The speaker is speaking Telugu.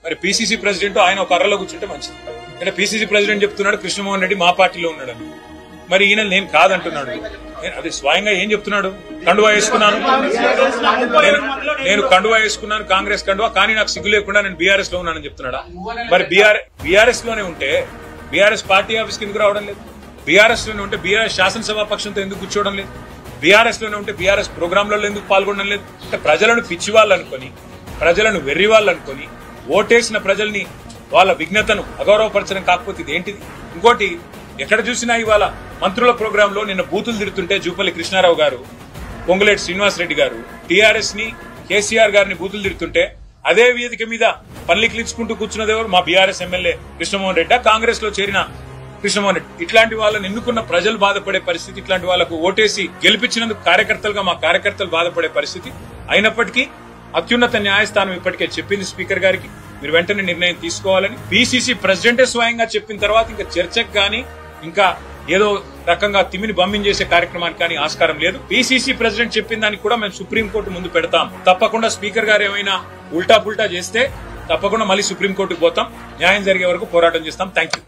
మరి పిసిసి ప్రెసిడెంట్ ఆయన ఒక అర్రలో కూర్చుంటే మంచిది. అంటే పిసిసి ప్రెసిడెంట్ చెప్తున్నాడు కృష్ణమోహన్ రెడ్డి మా పార్టీలో ఉన్నాడని, మరి ఈయన నేను కాదంటున్నాడు. అది స్వయంగా ఏం చెప్తున్నాడు? కండువా వేసుకున్నాను, నేను కండువా వేసుకున్నాను కాంగ్రెస్ కండువా, కానీ నాకు సిగ్గు లేకుండా నేను బీఆర్ఎస్ లో ఉన్నానని చెప్తున్నాడా? మరి బీఆర్ఎస్ లోనే ఉంటే బీఆర్ఎస్ పార్టీ ఆఫీస్కి ఎందుకు రావడం లేదు? బీఆర్ఎస్ లోనే ఉంటే బీఆర్ఎస్ శాసనసభా పక్షంతో ఎందుకు కూర్చోవడం లేదు? బీఆర్ఎస్ లోనే ఉంటే బీఆర్ఎస్ ప్రోగ్రాంలలో ఎందుకు పాల్గొనడం లేదు? అంటే ప్రజలను పిచ్చి వాళ్ళు అనుకొని, ప్రజలను వెర్రి వాళ్ళు అనుకొని, ఓటేసిన ప్రజల్ని వాళ్ళ విఘ్నతను అగౌరవపరచడం కాకపోతే ఇది ఏంటిది? ఇంకోటి, ఎక్కడ చూసినా ఇవాళ మంత్రుల ప్రోగ్రామ్ లో నిన్న బూతులు తిడుతుంటే జూపల్లి కృష్ణారావు గారు, పొంగులేటి శ్రీనివాసరెడ్డి గారు టీఆర్ఎస్ ని కేసీఆర్ గారిని బూతులు తిడుతుంటే అదే వేదిక మీద పల్లికిలించుకుంటూ కూర్చున్నది ఎవరు? మా బీఆర్ఎస్ ఎమ్మెల్యే కృష్ణమోహన్ రెడ్డి, కాంగ్రెస్ లో చేరిన కృష్ణమోహన్ రెడ్డి. ఇట్లాంటి వాళ్ళని ఎన్నుకున్న ప్రజలు బాధపడే పరిస్థితి, ఇట్లాంటి వాళ్ళకు ఓటేసి గెలిపించినందుకు కార్యకర్తలుగా మా కార్యకర్తలు బాధపడే పరిస్థితి. అయినప్పటికీ అత్యున్నత న్యాయస్థానం ఇప్పటికే చెప్పింది స్పీకర్ గారికి, మీరు వెంటనే నిర్ణయం తీసుకోవాలని. పిసిసి ప్రెసిడెంటే స్వయంగా చెప్పిన తర్వాత ఇంకా చర్చకు గానీ ఇంకా ఏదో రకంగా తిమిని చేసే కార్యక్రమానికి కానీ ఆస్కారం లేదు. పిసిసి ప్రెసిడెంట్ చెప్పిన దానికి కూడా మేము సుప్రీంకోర్టు ముందు పెడతాం. తప్పకుండా స్పీకర్ గారు ఏమైనా ఉల్టా పుల్టా చేస్తే తప్పకుండా మళ్ళీ సుప్రీంకోర్టుకు పోతాం. న్యాయం జరిగే వరకు పోరాటం చేస్తాం. Thank you.